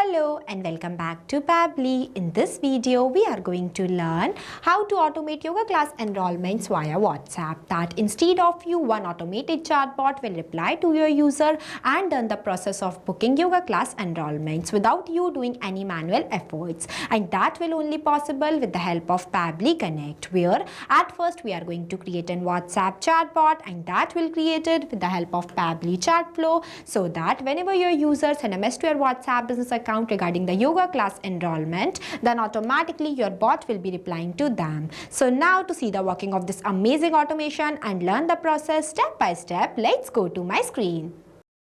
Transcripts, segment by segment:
Hello and welcome back to Pabbly. In this video, we are going to learn how to automate yoga class enrollments via WhatsApp. That instead of one automated chatbot will reply to your user and done the process of booking yoga class enrollments without you doing any manual efforts. And that will only possible with the help of Pabbly Connect, where at first we are going to create a WhatsApp chatbot, and that will create it with the help of Pabbly Chatflow, so that whenever your user send a message to your WhatsApp business account regarding the yoga class enrollment, then automatically your bot will be replying to them. So now to see the working of this amazing automation and learn the process step by step, let's go to my screen.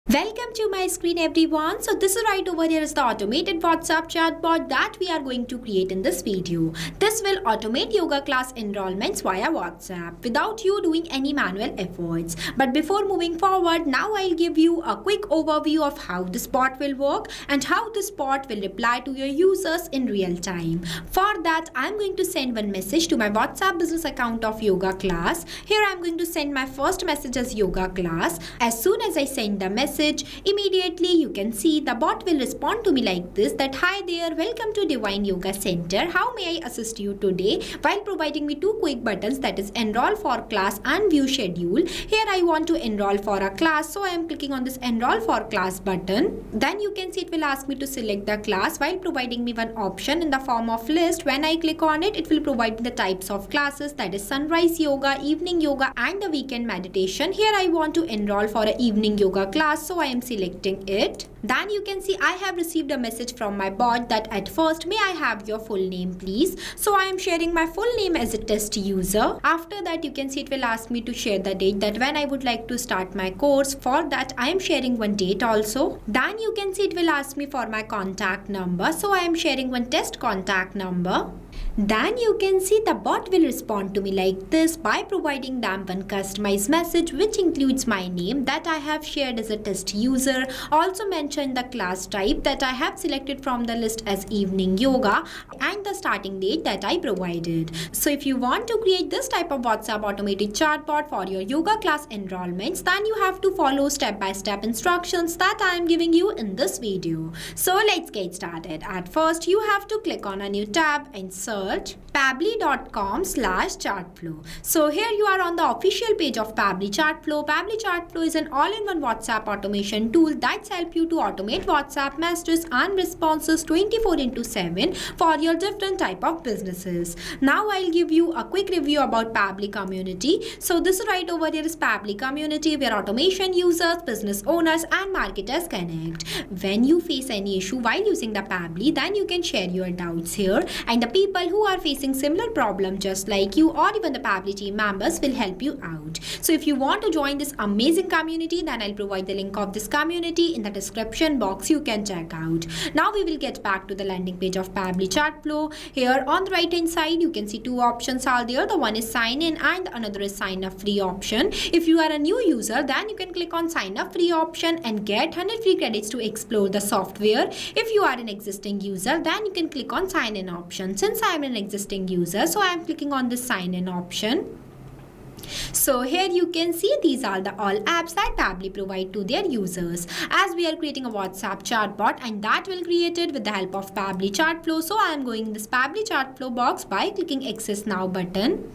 Welcome to my screen everyone. So this is right over here is the automated WhatsApp chatbot that we are going to create in this video. This will automate yoga class enrollments via WhatsApp without you doing any manual efforts. But before moving forward, now I'll give you a quick overview of how this bot will work and how this bot will reply to your users in real time. For that, I'm going to send one message to my WhatsApp business account of yoga class. Here I'm going to send my first message as yoga class. As soon as I send the message, immediately you can see the bot will respond to me like this, that hi there, welcome to Divine Yoga Center, how may I assist you today, while providing me two quick buttons, that is enroll for class and view schedule. Here I want to enroll for a class, so I am clicking on this enroll for class button. Then you can see it will ask me to select the class while providing me one option in the form of list. When I click on it, it will provide me the types of classes, that is sunrise yoga, evening yoga and the weekend meditation. Here I want to enroll for an evening yoga class, so I am selecting it. Then you can see I have received a message from my bot that at first, may I have your full name please. So I am sharing my full name as a test user. After that, you can see it will ask me to share the date, that when I would like to start my course. For that, I am sharing one date also. Then you can see it will ask me for my contact number, so I am sharing one test contact number. Then you can see the bot will respond to me like this by providing them one customized message which includes my name that I have shared as a test user, also mention the class type that I have selected from the list as evening yoga, and the starting date that I provided. So if you want to create this type of WhatsApp automated chatbot for your yoga class enrollments, then you have to follow step-by-step instructions that I am giving you in this video. So let's get started. At first, you have to click on a new tab and search pabbly.com/chatflow. So here you are on the official page of Pabbly Chatflow. Pabbly Chatflow is an all-in-one WhatsApp automation tool that helps you to automate WhatsApp messages and responses 24/7 for your different type of businesses. Now I'll give you a quick review about Pabbly community. So this right over here is Pabbly community, where automation users, business owners and marketers connect. When you face any issue while using the Pabbly, then you can share your doubts here, and the people who are facing similar problem just like you, or even the Pabbly team members, will help you out. So if you want to join this amazing community, then I'll provide the link of this community in the description box. You can check out. Now we will get back to the landing page of Pabbly Chatflow. Here on the right hand side, you can see two options are there. The one is sign in and another is sign up free option. If you are a new user, then you can click on sign up free option and get 100 free credits to explore the software. If you are an existing user, then you can click on sign in option. Since I am an existing user, so I am clicking on this sign in option. So here you can see these are the all apps that Pabbly provide to their users, as we are creating a WhatsApp chatbot, and that will create it with the help of Pabbly Chatflow. So I am going in this Pabbly Chatflow box by clicking Access Now button.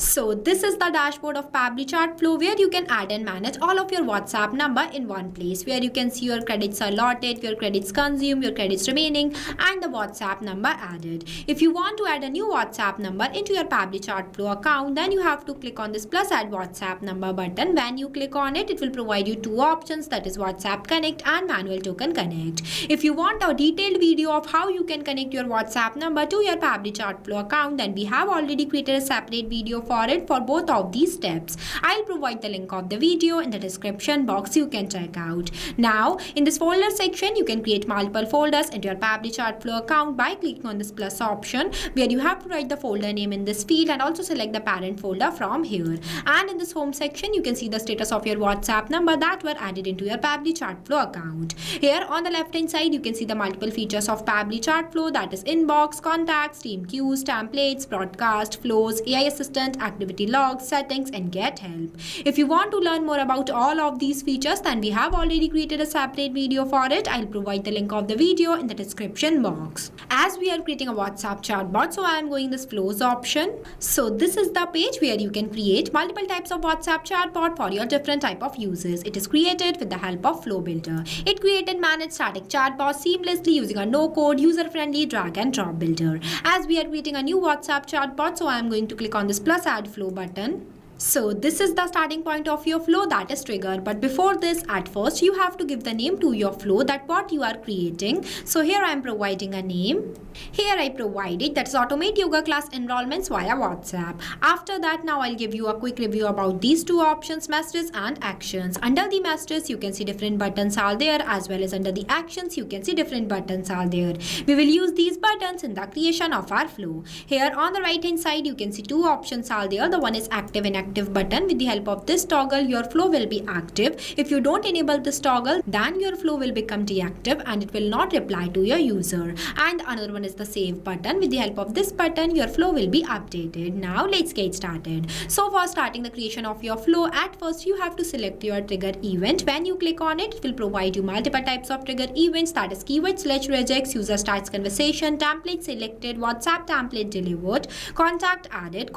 So this is the dashboard of Pabbly Chatflow, where you can add and manage all of your WhatsApp number in one place, where you can see your credits allotted, your credits consumed, your credits remaining, and the WhatsApp number added. If you want to add a new WhatsApp number into your Pabbly Chatflow account, then you have to click on this plus add WhatsApp number button. When you click on it, it will provide you two options, that is WhatsApp Connect and Manual Token Connect. If you want a detailed video of how you can connect your WhatsApp number to your Pabbly Chatflow account, then we have already created a separate video for it for both of these steps. I'll provide the link of the video in the description box. You can check out. Now in this folder section, you can create multiple folders into your Pabbly Chatflow account by clicking on this plus option, where you have to write the folder name in this field and also select the parent folder from here. And in this home section, you can see the status of your WhatsApp number that were added into your Pabbly Chatflow account. Here on the left hand side, you can see the multiple features of Pabbly Chatflow, that is inbox, contacts, team queues, templates, broadcast, flows, AI assistant account, activity logs, settings, and get help. If you want to learn more about all of these features, then we have already created a separate video for it. I'll provide the link of the video in the description box. As we are creating a WhatsApp chatbot, so I am going this flows option. So this is the page where you can create multiple types of WhatsApp chatbot for your different type of users. It is created with the help of Flow Builder. It created and managed static chatbots seamlessly using a no-code, user-friendly drag and drop builder. As we are creating a new WhatsApp chatbot, so I am going to click on this plus add flow button. So this is the starting point of your flow, that is trigger. But before this, at first you have to give the name to your flow, that what you are creating. So here I am providing a name. Here I provided, that is automate yoga class enrollments via WhatsApp. After that, now I'll give you a quick review about these two options, messages and actions. Under the messages, you can see different buttons are there, as well as under the actions, you can see different buttons are there. We will use these buttons in the creation of our flow. Here on the right hand side, you can see two options are there. The one is active and active button. With the help of this toggle, your flow will be active. If you don't enable this toggle, then your flow will become deactive and it will not reply to your user. And another one is the save button. With the help of this button, your flow will be updated. Now let's get started. So for starting the creation of your flow, at first you have to select your trigger event. When you click on it, it will provide you multiple types of trigger events, that is keyword /regex, user starts conversation, template selected, WhatsApp template delivered, contact added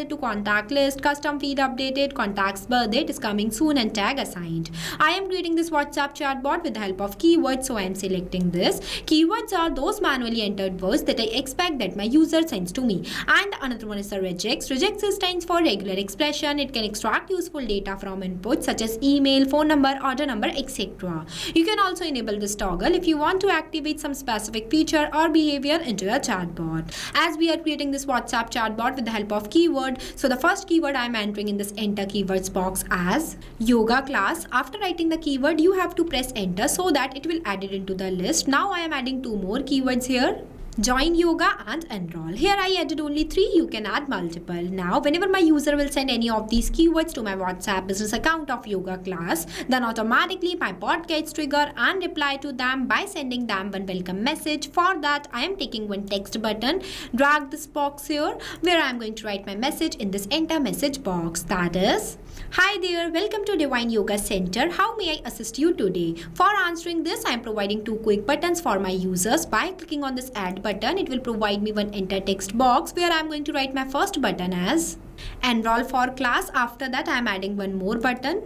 to contact list, custom feed updated, contacts birthday is coming soon, and tag assigned. I am creating this WhatsApp chatbot with the help of keywords, so I am selecting this. Keywords are those manually entered words that I expect that my user sends to me. And another one is the regex. Regex stands for regular expression. It can extract useful data from inputs such as email, phone number, order number, etc. You can also enable this toggle if you want to activate some specific feature or behavior into your chatbot. As we are creating this WhatsApp chatbot with the help of keyword, so the first keyword I am entering in this enter keywords box as yoga class. After writing the keyword, you have to press enter so that it will add it into the list. Now I am adding two more keywords here. Join yoga and enroll. Here I added only 3, you can add multiple. Now whenever my user will send any of these keywords to my WhatsApp business account of yoga class, then automatically my bot gets triggered and reply to them by sending them one welcome message. For that, I am taking one text button, drag this box here where I am going to write my message in this enter message box, that is, hi there, welcome to Divine Yoga Center. How may I assist you today? For answering this, I am providing two quick buttons for my users. By clicking on this add button, it will provide me one enter text box where I am going to write my first button as enroll for class. After that, I am adding one more button,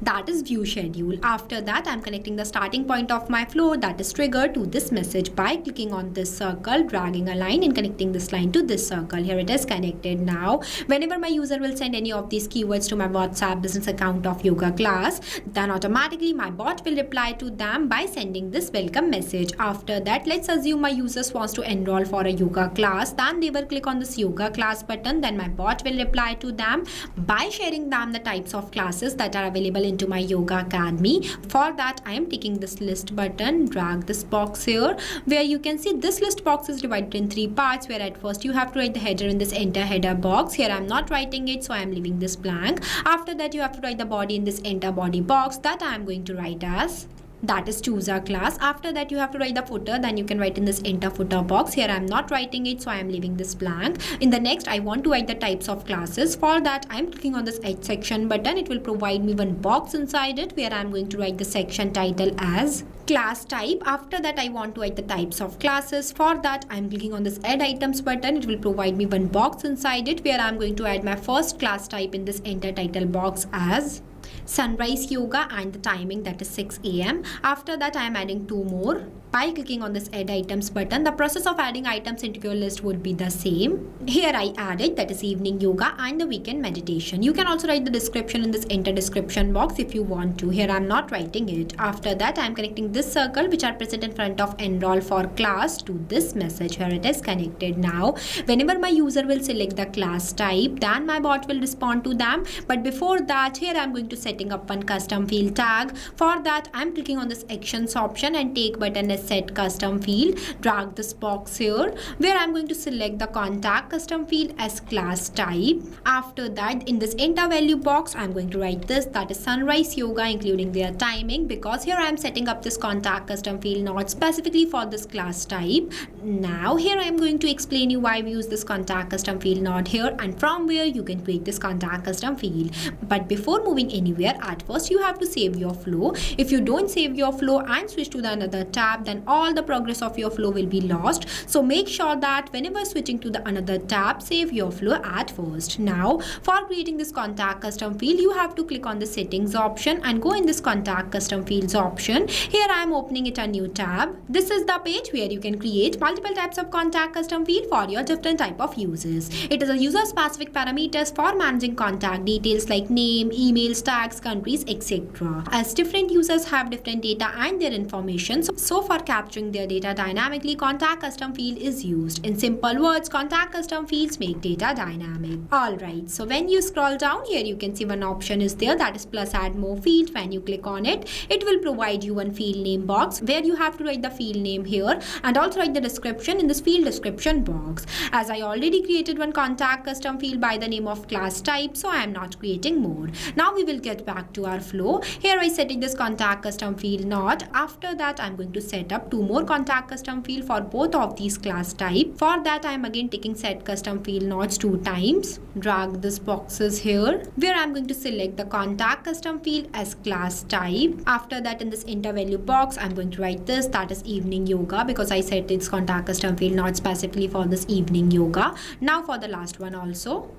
that is view schedule. After that, I am connecting the starting point of my flow, that is trigger, to this message by clicking on this circle, dragging a line and connecting this line to this circle. Here it is connected. Now whenever my user will send any of these keywords to my WhatsApp business account of yoga class, then automatically my bot will reply to them by sending this welcome message. After that, let's assume my users wants to enroll for a yoga class, then they will click on this yoga class button. Then my bot will reply to them by sharing them the types of classes that are available into my yoga academy. For that, I am taking this list button, drag this box here where you can see this list box is divided in 3 parts, where at first you have to write the header in this enter header box. Here I am not writing it, so I am leaving this blank. After that, you have to write the body in this enter body box, that I am going to write as, that is choose our class. After that, you have to write the footer, then you can write in this enter footer box. Here I am not writing it, so I am leaving this blank. In the next, I want to write the types of classes. For that, I am clicking on this edge section button. It will provide me one box inside it where I am going to write the section title as class type. After that, I want to write the types of classes. For that, I am clicking on this add items button. It will provide me one box inside it where I am going to add my first class type in this enter title box as sunrise yoga and the timing, that is 6 AM. After that, I am adding 2 more. By clicking on this add items button, the process of adding items into your list would be the same. Here I added, that is evening yoga and the weekend meditation. You can also write the description in this enter description box if you want to. Here I am not writing it. After that, I am connecting this circle which are present in front of enroll for class to this message. Here it is connected. Now whenever my user will select the class type, then my bot will respond to them. But before that, here I am going to set setting up one custom field tag. For that, I'm clicking on this actions option and take button as set custom field. Drag this box here where I'm going to select the contact custom field as class type. After that, in this enter value box, I'm going to write this, that is Sunrise Yoga, including their timing, because here I'm setting up this contact custom field not specifically for this class type. Now here I'm going to explain you why we use this contact custom field node here and from where you can create this contact custom field. But before moving anywhere, at first you have to save your flow. If you don't save your flow and switch to the another tab, then all the progress of your flow will be lost. So make sure that whenever switching to the another tab, save your flow at first. Now for creating this contact custom field, you have to click on the settings option and go in this contact custom fields option. Here I am opening it a new tab. This is the page where you can create multiple types of contact custom field for your different type of users. It is a user specific parameters for managing contact details like name, emails, tags, countries, etc. As different users have different data and their information, so for capturing their data dynamically, contact custom field is used. In simple words, contact custom fields make data dynamic. Alright, so when you scroll down here, you can see one option is there, that is plus add more field. When you click on it, it will provide you one field name box where you have to write the field name here and also write the description in this field description box. As I already created one contact custom field by the name of class type, so I am not creating more. Now we will get back to our flow. Here I set this contact custom field node. After that, I'm going to set up two more contact custom field for both of these class type. For that, I'm again taking set custom field nodes 2 times. Drag this boxes here where I'm going to select the contact custom field as class type. After that, in this enter value box, I'm going to write this, that is evening yoga, because I set its contact custom field not specifically for this evening yoga. Now for the last one also.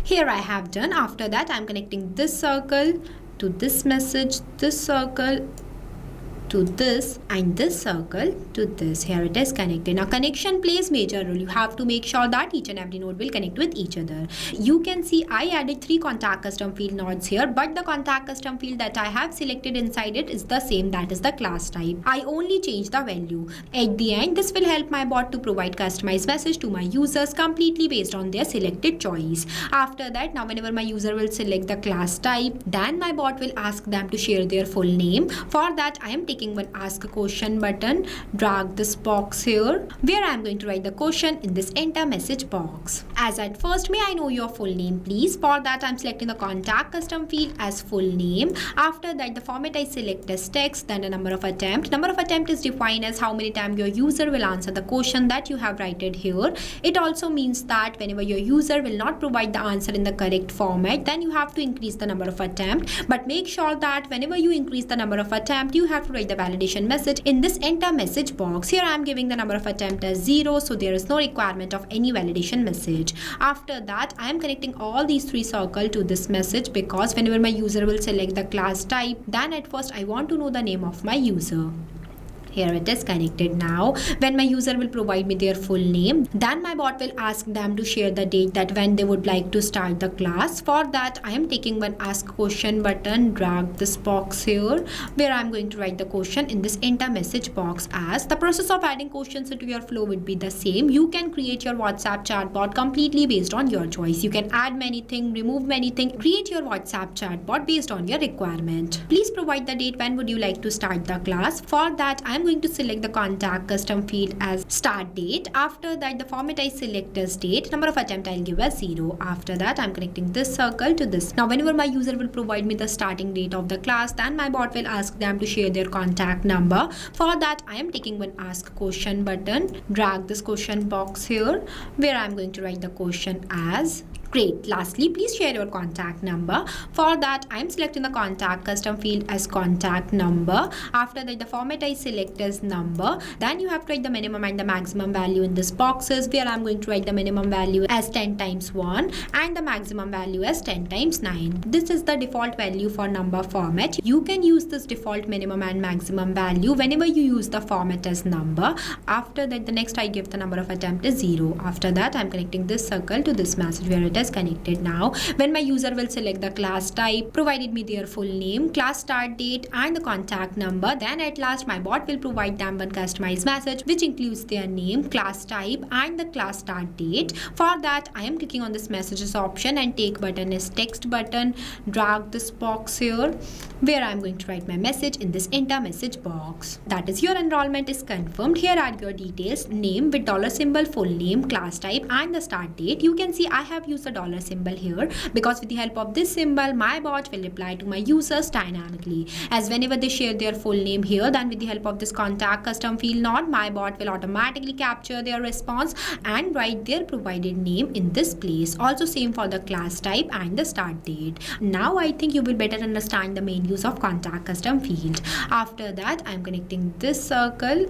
Here I have done. After that, I'm connecting this circle to this message, this circle to this, and this circle to this. Here it is connected. Now connection plays major role. You have to make sure that each and every node will connect with each other. You can see I added 3 contact custom field nodes here, but the contact custom field that I have selected inside it is the same, that is the class type. I only change the value. At the end, this will help my bot to provide customized message to my users completely based on their selected choice. After that, now whenever my user will select the class type, then my bot will ask them to share their full name. For that, I am taking one ask a question button. Drag this box here where I am going to write the question in this enter message box. As at first, may I know your full name please? For that, I am selecting the contact custom field as full name. After that, the format I select as text, then the number of attempt. Number of attempt is defined as how many times your user will answer the question that you have written here. It also means that whenever your user will not provide the answer in the correct format, then you have to increase the number of attempt. But make sure that whenever you increase the number of attempt, you have to write the validation message in this enter message box. Here I am giving the number of attempt as 0, so there is no requirement of any validation message. After that, I am connecting all these 3 circles to this message because whenever my user will select the class type, then at first I want to know the name of my user. Here it is connected. Now when my user will provide me their full name, then my bot will ask them to share the date that when they would like to start the class. For that, I am taking one ask question button. Drag this box here where I am going to write the question in this enter message box. As the process of adding questions into your flow would be the same, you can create your WhatsApp chatbot completely based on your choice. You can add many things, remove many things, create your WhatsApp chatbot based on your requirement. Please provide the date when would you like to start the class. For that, I am going to select the contact custom field as start date. After that, the format I select as date. Number of attempt I'll give as 0. After that, I'm connecting this circle to this. Now whenever my user will provide me the starting date of the class, then my bot will ask them to share their contact number. For that, I am taking one ask question button. Drag this question box here where I'm going to write the question as great. Lastly, please share your contact number. For that, I am selecting the contact custom field as contact number. After that, the format I select as number. Then you have to write the minimum and the maximum value in this boxes where I'm going to write the minimum value as 10 times 1 and the maximum value as 10 times 9. This is the default value for number format. You can use this default minimum and maximum value whenever you use the format as number. After that, the next I give the number of attempt is 0. After that, I'm connecting this circle to this message where it is is connected. Now when my user will select the class type, provided me their full name, class start date and the contact number, then at last my bot will provide them one customized message which includes their name, class type and the class start date. For that I am clicking on this messages option and take button is text button. Drag this box here where I am going to write my message in this enter message box. That is, your enrollment is confirmed. Here are your details: name with dollar symbol, full name, class type and the start date. You can see I have used the dollar symbol here because with the help of this symbol my bot will reply to my users dynamically, as whenever they share their full name here, then with the help of this contact custom field node my bot will automatically capture their response and write their provided name in this place. Also same for the class type and the start date. Now I think you will better understand the main use of contact custom field. After that I am connecting this circle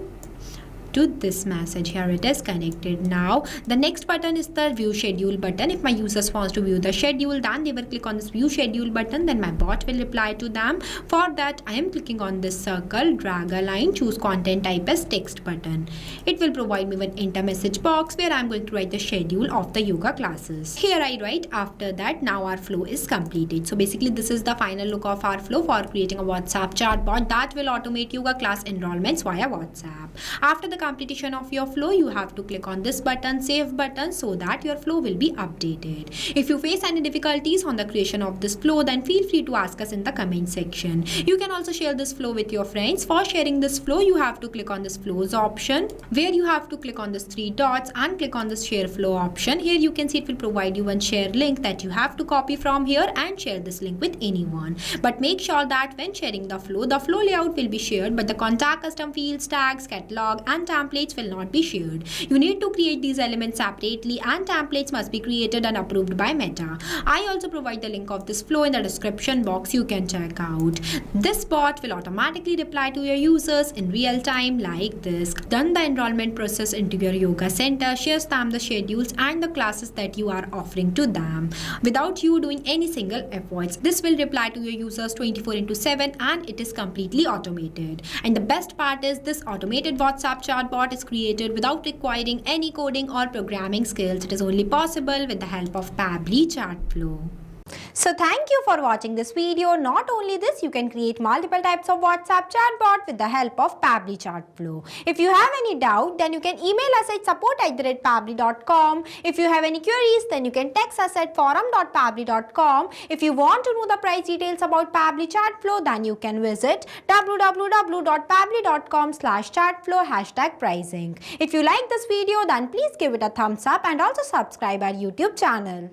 to this message. Here it is connected. Now the next button is the view schedule button. If my users wants to view the schedule, then they will click on this view schedule button, then my bot will reply to them. For that I am clicking on this circle, drag a line, choose content type as text button. It will provide me with enter message box where I am going to write the schedule of the yoga classes. Here I write. After that now our flow is completed. So basically this is the final look of our flow for creating a WhatsApp chatbot that will automate yoga class enrollments via WhatsApp. After the completion of your flow, you have to click on this button, save button, so that your flow will be updated. If you face any difficulties on the creation of this flow, then feel free to ask us in the comment section. You can also share this flow with your friends. For sharing this flow, you have to click on this flows option where you have to click on this three dots and click on this share flow option. Here you can see it will provide you one share link that you have to copy from here and share this link with anyone. But make sure that when sharing the flow layout will be shared, but the contact custom fields, tags, catalog and templates will not be shared. You need to create these elements separately and templates must be created and approved by Meta. I also provide the link of this flow in the description box. You can check out. This bot will automatically reply to your users in real time like this. Run the enrollment process into your yoga center, shares them the schedules and the classes that you are offering to them without you doing any single efforts. This will reply to your users 24/7 and it is completely automated. And the best part is this automated WhatsApp chatbot is created without requiring any coding or programming skills. It is only possible with the help of Pabbly Chatflow. So thank you for watching this video. Not only this, you can create multiple types of WhatsApp chatbot with the help of Pabbly Chatflow. If you have any doubt, then you can email us at support@pabbly.com. If you have any queries, then you can text us at forum.pabbly.com. If you want to know the price details about Pabbly Chatflow, then you can visit www.pabbly.com/chatflow #pricing. If you like this video, then please give it a thumbs up and also subscribe our YouTube channel.